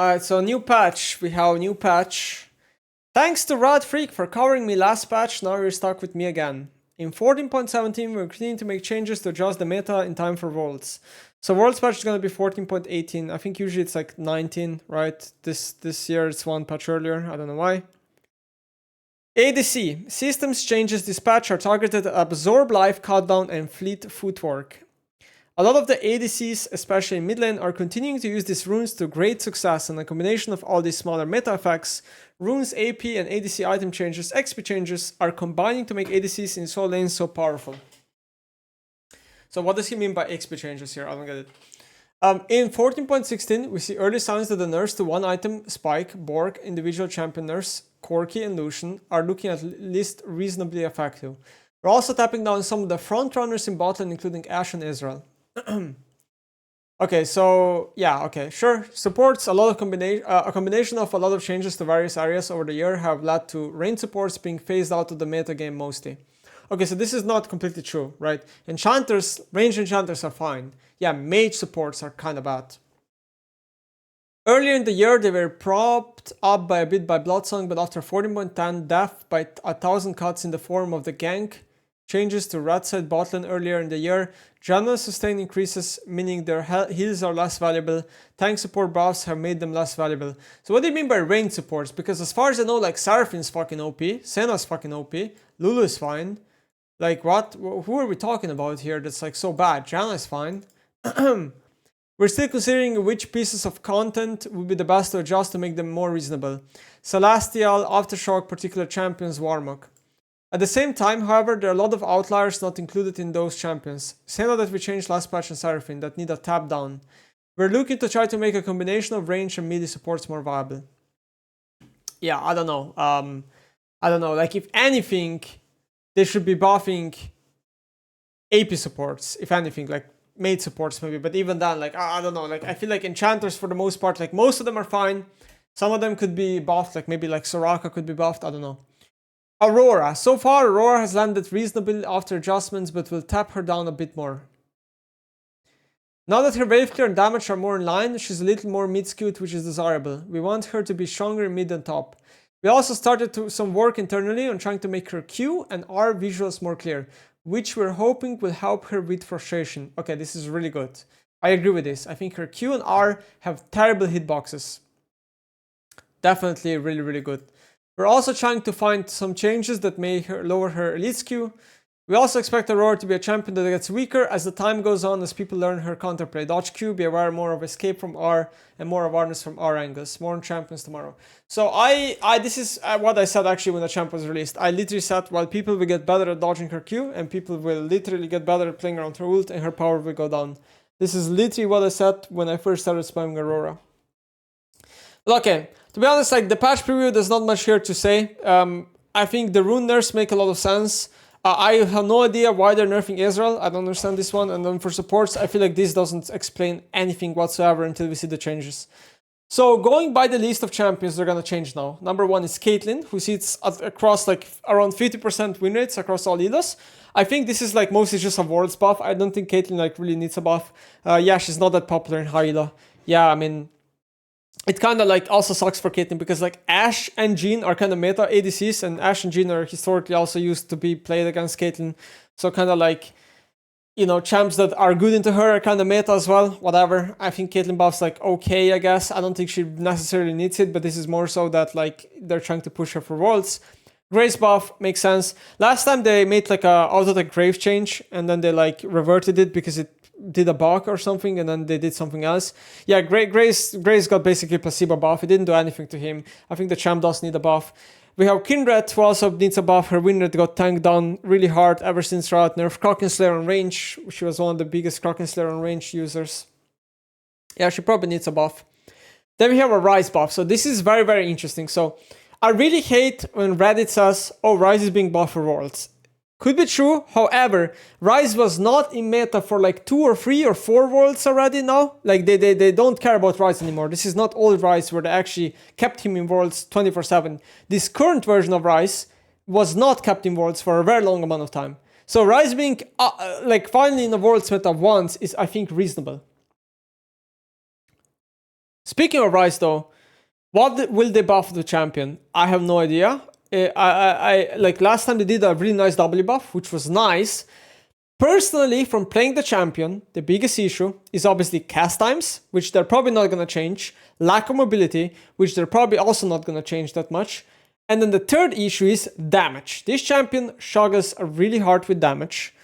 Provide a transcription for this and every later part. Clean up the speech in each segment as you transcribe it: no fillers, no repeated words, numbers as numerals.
Alright, so new patch. We have a new patch. Thanks to Rad Freak for covering me last patch, now you're stuck with me again. In 14.17, we're continuing to make changes to adjust the meta in time for Worlds. So Worlds patch is going to be 14.18. I think usually it's like 19, right? This year it's one patch earlier. I don't know why. ADC. Systems changes this patch are targeted at Absorb Life, Countdown, and Fleet Footwork. A lot of the ADCs, especially in mid lane, are continuing to use these runes to great success, and a combination of all these smaller meta effects, runes, AP, and ADC item changes, XP changes, are combining to make ADCs in solo lanes so powerful. So what does he mean by XP changes here? I don't get it. In 14.16, we see early signs that the nerfs to one item, Spike, Borg, individual champion nerfs, Corki, and Lucian are looking at least reasonably effective. We're also tapping down some of the front runners in bot lane, including Ashe and Israel. Okay, so yeah, okay, sure. Supports a lot of a combination of a lot of changes to various areas over the year have led to range supports being phased out of the meta game mostly. Okay, so this is not completely true, right? Enchanters, range enchanters are fine. Yeah, mage supports are kind of bad. Earlier in the year, they were propped up by a bit by Bloodsong, but after 14.10, death by 1,000 cuts in the form of the gank, changes to red side botlane earlier in the year, general sustain increases, meaning their heals are less valuable, tank support buffs have made them less valuable. So what do you mean by range supports? Because as far as I know, like Seraphine's fucking OP, Senna's fucking OP, Lulu is fine. Like what? Who are we talking about here that's like so bad? Janna is fine. We're still considering which pieces of content would be the best to adjust to make them more reasonable. Celestial, Aftershock, particular champions, Warmog. At the same time, however, there are a lot of outliers not included in those champions. Senna that we changed last patch and Seraphine that need a tap down. We're looking to try to make a combination of range and melee supports more viable. Yeah, I don't know. I don't know. Like if anything, they should be buffing AP supports. If anything, like mage supports maybe. But even then, like I don't know. Like I feel like enchanters for the most part, like most of them are fine. Some of them could be buffed. Like maybe like Soraka could be buffed. I don't know. Aurora. So far, Aurora has landed reasonably after adjustments, but will tap her down a bit more. Now that her wave clear and damage are more in line, she's a little more mid-skewed, which is desirable. We want her to be stronger in mid and top. We also started some work internally on trying to make her Q and R visuals more clear, which we're hoping will help her with frustration. Okay, this is really good. I agree with this. I think her Q and R have terrible hitboxes. Definitely really, really good. We're also trying to find some changes that may lower her elite skew. We also expect Aurora to be a champion that gets weaker as the time goes on, as people learn her counterplay. Dodge Q, be aware more of escape from R and more awareness from R angles. More on champions tomorrow. So this is what I said actually when the champ was released. I literally said, well, people will get better at dodging her Q and people will literally get better at playing around her ult and her power will go down. This is literally what I said when I first started spamming Aurora. Okay, to be honest, like the patch preview, there's not much here to say. I think the rune nerfs make a lot of sense. I have no idea why they're nerfing Israel. I don't understand this one. And then for supports, I feel like this doesn't explain anything whatsoever until we see the changes. So going by the list of champions they're gonna change now. Number 1 is Caitlyn, who sits across like around 50% win rates across all healers. I think this is like mostly just a Worlds buff. I don't think Caitlyn like really needs a buff. Yeah, she's not that popular in high elo. Yeah, I mean, it kind of like also sucks for Caitlyn because like Ashe and Jean are kind of meta ADCs, and Ashe and Jean are historically also used to be played against Caitlyn. So kind of like, you know, champs that are good into her are kind of meta as well. Whatever. I think Caitlyn buff's like okay, I guess. I don't think she necessarily needs it, but this is more so that like they're trying to push her for Worlds. Grace buff makes sense. Last time they made like a auto-attack Grave change and then they like reverted it because it did a bug or something and then they did something else. Yeah, Grace got basically placebo buff. It didn't do anything to him. I think the champ does need a buff. We have Kindred, who also needs a buff. Her win rate got tanked down really hard ever since Riot nerfed Krakenslayer on range. She was one of the biggest Krakenslayer on range users. Yeah, she probably needs a buff. Then we have a Rise buff. So this is very, very interesting. So I really hate when Reddit says, oh, Rise is being buffed for Worlds. Could be true, however, Rise was not in meta for like 2 or 3 or 4 Worlds already now. Like they don't care about Rise anymore. This is not old Rise where they actually kept him in Worlds 24/7. This current version of Rise was not kept in Worlds for a very long amount of time. So Rise being like finally in the Worlds meta once is, I think, reasonable. Speaking of Rise though, what will they buff the champion? I have no idea. I like last time they did a really nice W buff, which was nice. Personally, from playing the champion, the biggest issue is obviously cast times, which they're probably not going to change. Lack of mobility, which they're probably also not going to change that much. And then the third issue is damage. This champion struggles really hard with damage.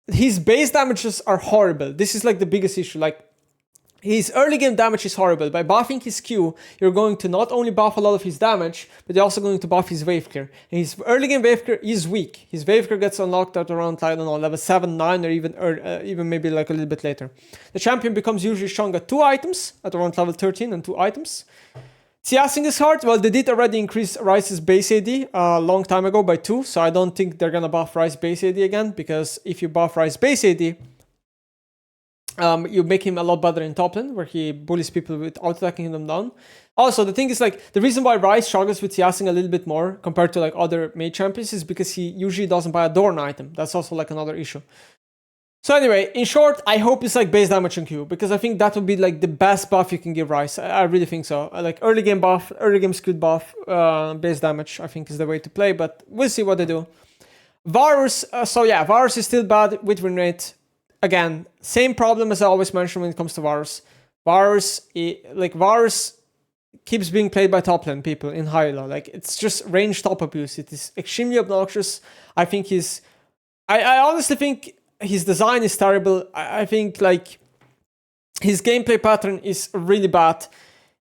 His base damages are horrible. This is like the biggest issue. Like, his early game damage is horrible. By buffing his Q, you're going to not only buff a lot of his damage, but you're also going to buff his wave clear. And his early game wave clear is weak. His wave clear gets unlocked at around, I don't know, level 7, 9, or even maybe like a little bit later. The champion becomes usually strong at 2 items, at around level 13 and 2 items. Siasing is hard. Well, they did already increase Rice's base AD a long time ago by 2, so I don't think they're gonna buff Rice base AD again, because if you buff Rice base AD, you make him a lot better in top lane, where he bullies people with auto-attacking them down. Also, the thing is, like, the reason why Rice struggles with Siasing a little bit more compared to like other mage champions is because he usually doesn't buy a Dorn item. That's also like another issue. So anyway, in short, I hope it's like base damage on Q, because I think that would be like the best buff you can give Rice. I really think so. Like early game buff, early game skilled buff, base damage, I think is the way to play, but we'll see what they do. Varus, Varus is still bad with win rate. Again, same problem as I always mention when it comes to Varus. Varus keeps being played by top lane people in high elo. Like, it's just range top abuse. It is extremely obnoxious. I think I honestly think his design is terrible. I think like his gameplay pattern is really bad.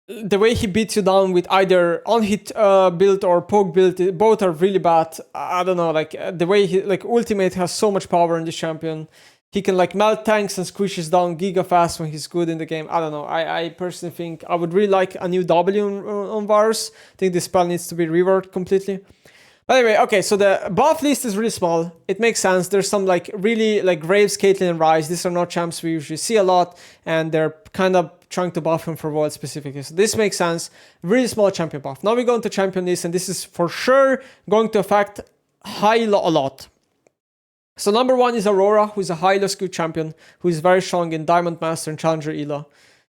The way he beats you down with either on-hit build or poke build, both are really bad. I don't know, like the way he, like, ultimate has so much power in this champion. He can like melt tanks and squishes down giga fast when he's good in the game. I don't know. I personally think I would really like a new W on Varus. I think this spell needs to be reworked completely. But anyway, okay, so the buff list is really small. It makes sense. There's some like really like Graves, Caitlyn, and Ryze. These are not champs we usually see a lot, and they're kind of trying to buff him for World specifically. So this makes sense. Really small champion buff. Now we go into champion list, and this is for sure going to affect high elo a lot. So number 1 is Aurora, who is a high elo skilled champion, who is very strong in Diamond Master and Challenger elo.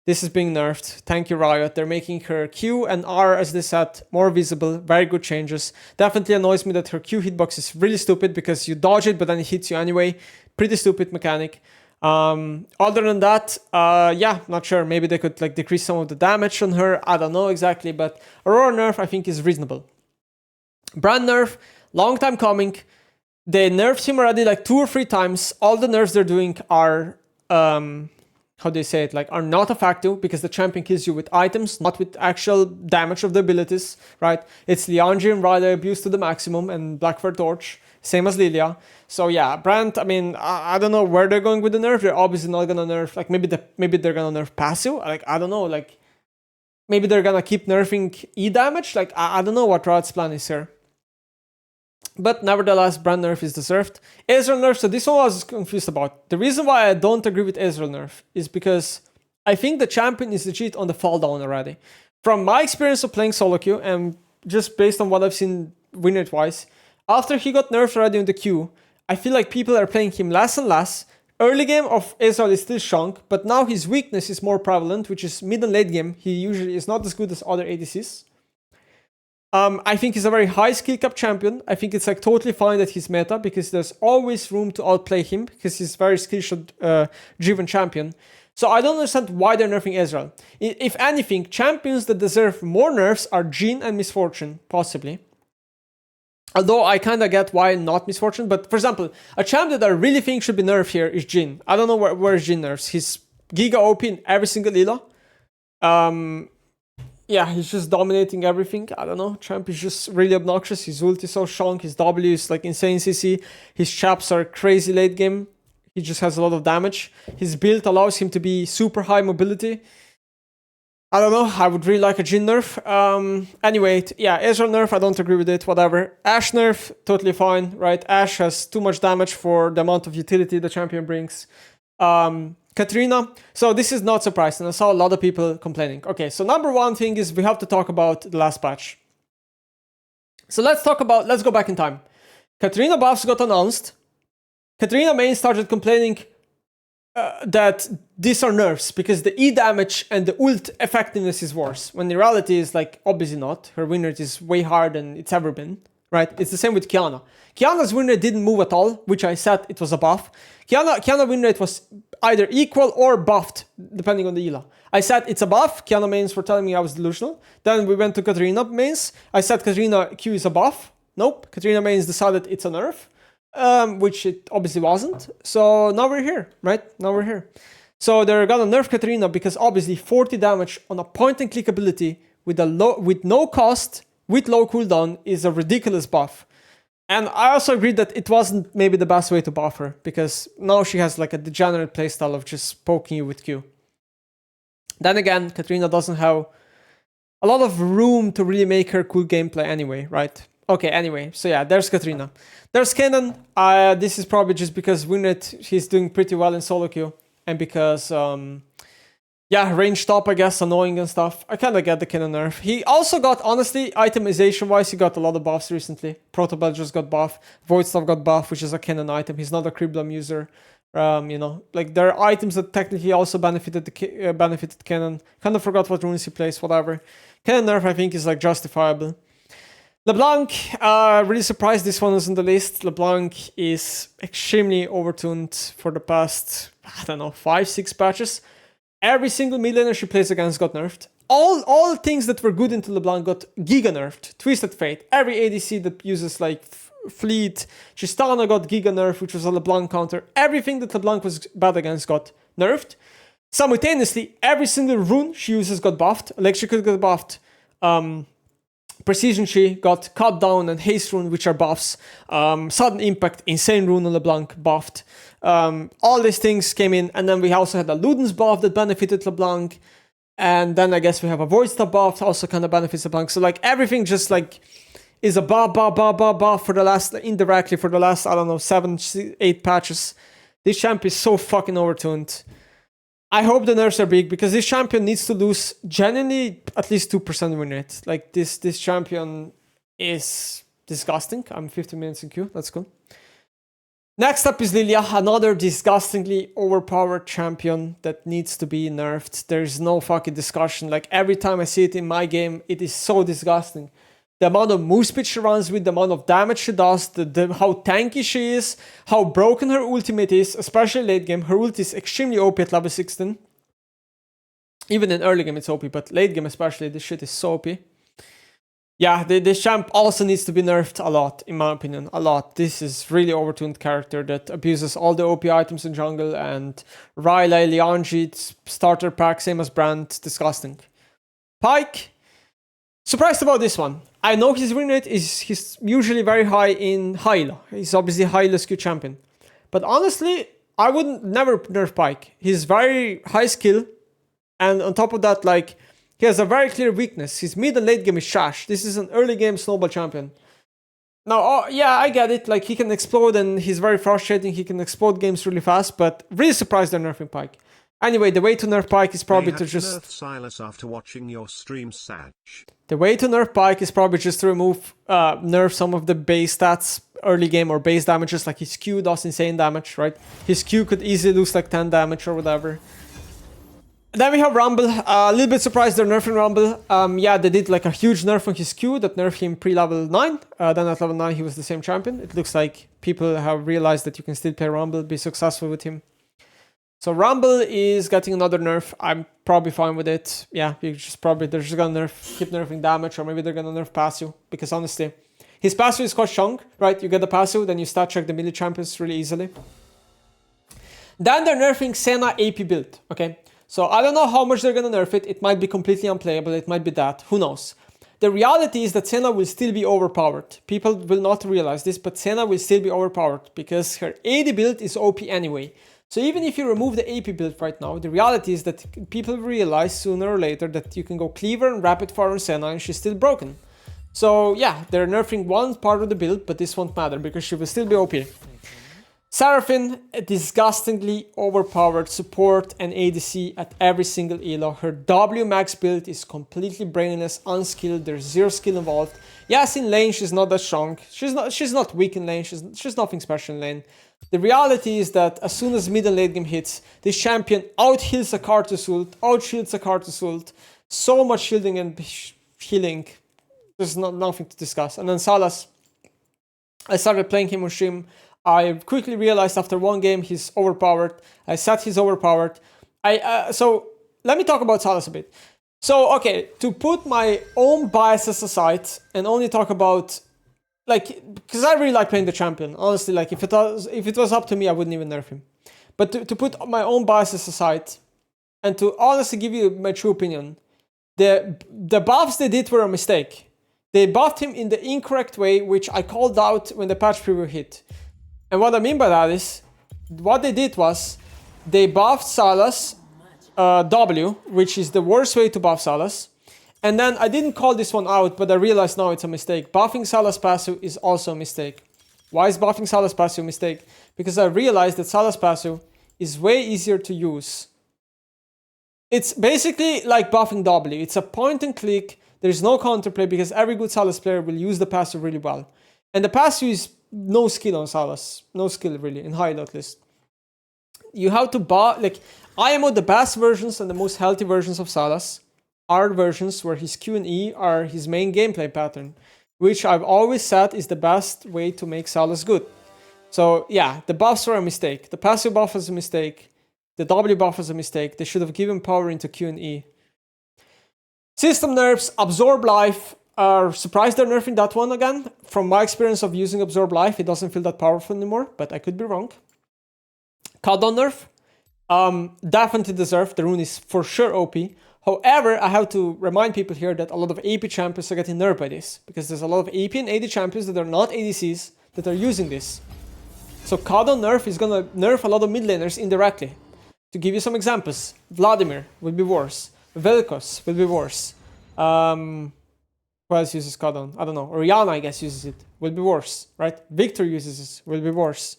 This is being nerfed. Thank you, Riot. They're making her Q and R, as they said, more visible. Very good changes. Definitely annoys me that her Q hitbox is really stupid, because you dodge it, but then it hits you anyway. Pretty stupid mechanic. Other than that, not sure. Maybe they could like decrease some of the damage on her. I don't know exactly, but Aurora nerf I think is reasonable. Brand nerf, long time coming. They nerfed him already like 2 or 3 times. All the nerfs they're doing are, how do you say it? Like, are not effective, because the champion kills you with items, not with actual damage of the abilities, right? It's Liandry and Riley abuse to the maximum, and Blackfire Torch, same as Lilia. So yeah, Brand, I mean, I don't know where they're going with the nerf. They're obviously not gonna nerf, like maybe they're gonna nerf passive. Like, I don't know, like maybe they're gonna keep nerfing E damage. Like, I don't know what Riot's plan is here. But nevertheless, Brand nerf is deserved. Ezreal nerf, so this one I was confused about. The reason why I don't agree with Ezreal nerf is because I think the champion is legit on the fall down already. From my experience of playing solo queue, and just based on what I've seen win rate wise, after he got nerfed already in the queue, I feel like people are playing him less and less. Early game of Ezreal is still strong, but now his weakness is more prevalent, which is mid and late game. He usually is not as good as other ADCs. I think he's a very high skill cap champion. I think it's like totally fine that he's meta, because there's always room to outplay him, because he's very skill shot driven champion. So I don't understand why they're nerfing Ezreal. If anything, champions that deserve more nerfs are Jhin and Misfortune, possibly. Although I kind of get why not Misfortune, but for example, a champ that I really think should be nerfed here is Jhin. I don't know where Jhin nerfs. He's giga OP in every single elo. Yeah, he's just dominating everything. I don't know. Champ is just really obnoxious. His ult is so strong. His W is like insane CC. His chaps are crazy late game. He just has a lot of damage. His build allows him to be super high mobility. I don't know. I would really like a Jhin nerf. Anyway, yeah, Ezreal nerf, I don't agree with it. Whatever. Ashe nerf, totally fine, right? Ashe has too much damage for the amount of utility the champion brings. Katrina, so this is not surprising. I saw a lot of people complaining. Okay, so number 1 thing is we have to talk about the last patch. So let's go back in time. Katrina buffs got announced. Katrina main started complaining that these are nerfs because the E damage and the ult effectiveness is worse. When the reality is like obviously not. Her win rate is way higher than it's ever been. Right? It's the same with Kiana. Kiana's win rate didn't move at all, which I said it was a buff. Kiana win rate was either equal or buffed, depending on the elo. I said it's a buff. Kiana mains were telling me I was delusional. Then we went to Katarina mains. I said Katarina Q is a buff. Nope. Katarina mains decided it's a nerf. Which it obviously wasn't. So now we're here, right? Now we're here. So they're gonna nerf Katarina because obviously 40 damage on a point and click ability with no cost, with low cooldown is a ridiculous buff. And I also agree that it wasn't maybe the best way to buff her because now she has like a degenerate playstyle of just poking you with Q. Then again, Katarina doesn't have a lot of room to really make her cool gameplay anyway, right? Okay, anyway, so yeah, there's Katarina. There's Kennen. This is probably just because Winnet, he's doing pretty well in solo queue. And because, yeah, range top, I guess, annoying and stuff. I kind of get the Kennen nerf. He also got, honestly, itemization-wise, he got a lot of buffs recently. Protobell just got buff. Voidstaff got buff, which is a Kennen item. He's not a Criblum user. You know, like there are items that technically also benefited Kennen. Kind of forgot what runes he plays, whatever. Kennen nerf, I think, is like justifiable. LeBlanc, really surprised this one was on the list. LeBlanc is extremely overtuned for the past, I don't know, 5-6 patches. Every single mid laner she plays against got nerfed. All things that were good into LeBlanc got giga nerfed. Twisted Fate, every ADC that uses like Fleet, Tristana got giga nerf, which was a LeBlanc counter. Everything that LeBlanc was bad against got nerfed. Simultaneously, every single rune she uses got buffed. Electrical got buffed. Precision Chi got Cut Down and Haste Rune, which are buffs. Sudden Impact, Insane Rune on LeBlanc, buffed. All these things came in, and then we also had a Luden's buff that benefited LeBlanc. And then I guess we have a Voidstaff buff, also kind of benefits LeBlanc. So like everything just like is a buff for the last, indirectly for the last, I don't know, 7-8 patches. This champ is so fucking overtuned. I hope the nerfs are big because this champion needs to lose genuinely at least 2% win rate. Like this champion is disgusting. I'm 50 minutes in queue. That's cool. Next up is Lilia, another disgustingly overpowered champion that needs to be nerfed. There's no fucking discussion. Like every time I see it in my game, it is so disgusting. The amount of move speed she runs with, the amount of damage she does, how tanky she is, how broken her ultimate is, especially late game. Her ult is extremely OP at level 16. Even in early game it's OP, but late game especially, this shit is so OP. Yeah, this champ also needs to be nerfed a lot, in my opinion, a lot. This is really overtuned character that abuses all the OP items in jungle, and Rylai, Lianji, starter pack, same as Brand, disgusting. Pyke, surprised about this one. I know his win rate he's usually very high in Hyla. He's obviously Hyla SQ champion. But honestly, I wouldn't never nerf Pyke. He's very high skill. And on top of that, like, he has a very clear weakness. His mid and late game is trash. This is an early game snowball champion. Now, yeah, I get it. Like, he can explode and he's very frustrating. He can explode games really fast, but really surprised they're nerfing Pyke. Anyway, the way to nerf Pyke is probably to just... nerf Silas after watching your stream, Sag. The way to nerf Pyke is probably just to nerf some of the base stats early game or base damages, like his Q does insane damage, right? His Q could easily lose like 10 damage or whatever. Then we have Rumble. A little bit surprised they're nerfing Rumble. Yeah, they did like a huge nerf on his Q that nerfed him pre-level 9. Then at level 9 he was the same champion. It looks like people have realized that you can still play Rumble, be successful with him. So Rumble is getting another nerf. I'm probably fine with it. Yeah, they're just gonna keep nerfing damage, or maybe they're gonna nerf passive, because honestly, his passive is quite strong, right? You get the passive, then you stat check the melee champions really easily. Then they're nerfing Senna AP build, okay? So I don't know how much they're gonna nerf it. It might be completely unplayable, it might be that, who knows? The reality is that Senna will still be overpowered. People will not realize this, but Senna will still be overpowered because her AD build is OP anyway. So even if you remove the AP build right now, the reality is that people realize sooner or later that you can go Cleaver and Rapid Fire on Senna and she's still broken. So yeah, they're nerfing one part of the build, but this won't matter because she will still be OP. Seraphine, a disgustingly overpowered support and ADC at every single elo. Her W max build is completely brainless, unskilled, there's zero skill involved. Yes, in lane she's not that strong. She's not weak in lane, she's nothing special in lane. The reality is that as soon as mid and late game hits, this champion out-heals a Karthus ult, out-shields a Karthus ult, so much shielding and healing. There's nothing to discuss. And then Salas, I started playing him on stream. I quickly realized after one game he's overpowered. I said he's overpowered. So let me talk about Salas a bit. So, okay, to put my own biases aside and only talk about, like, because I really like playing the champion. Honestly, like, if it was up to me, I wouldn't even nerf him. But to put my own biases aside and to honestly give you my true opinion, the buffs they did were a mistake. They buffed him in the incorrect way, which I called out when the patch preview hit. And what I mean by that is, what they did was, they buffed Salas W, which is the worst way to buff Salas. And then I didn't call this one out, but I realized now it's a mistake. Buffing Salas passive is also a mistake. Why is buffing Salas passive a mistake? Because I realized that Salas passive is way easier to use. It's basically like buffing W. It's a point and click. There's no counterplay because every good Salas player will use the passive really well. And the passive is no skill on Salas. No skill really in hideout list. You have to buff, like, IMO, the best versions and the most healthy versions of Salas are versions where his Q and E are his main gameplay pattern, which I've always said is the best way to make Salas good. So yeah, the buffs were a mistake. The passive buff was a mistake. The W buff was a mistake. They should have given power into Q and E. System nerfs, Absorb Life. Surprised they're nerfing that one again. From my experience of using Absorb Life, it doesn't feel that powerful anymore, but I could be wrong. Cooldown nerf. Definitely deserved. The rune is for sure OP. However, I have to remind people here that a lot of AP champions are getting nerfed by this, because there's a lot of AP and AD champions that are not ADCs that are using this. So cooldown nerf is gonna nerf a lot of mid laners indirectly. To give you some examples, Vladimir will be worse. Vel'Koz will be worse. Who else uses cooldown? I don't know. Orianna, I guess, uses it. Will be worse, right? Victor uses it. Will be worse.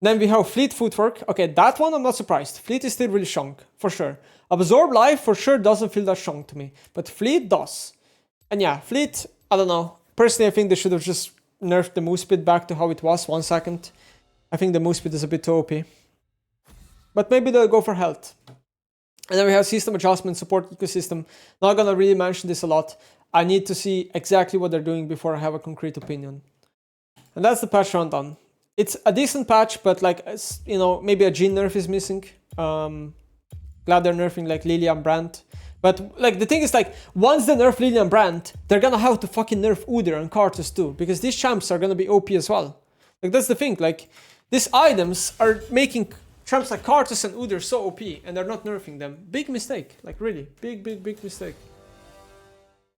Then we have Fleet Footwork. Okay, that one I'm not surprised. Fleet is still really strong, for sure. Absorb Life for sure doesn't feel that strong to me. But Fleet does. And yeah, Fleet, I don't know. Personally, I think they should have just nerfed the move speed back to how it was, 1 second. I think the move speed is a bit too OP. But maybe they'll go for health. And then we have system adjustment, support ecosystem. Not gonna really mention this a lot. I need to see exactly what they're doing before I have a concrete opinion. And that's the patch rundown. It's a decent patch, but like, you know, maybe a Jhin nerf is missing. Glad they're nerfing like Lilia and Brandt. But like the thing is, like, once they nerf Lilia and Brandt, they're gonna have to fucking nerf Udyr and Karthus too, because these champs are gonna be OP as well. Like that's the thing, like these items are making champs like Karthus and Udyr so OP, and they're not nerfing them. Big mistake, like really, big mistake.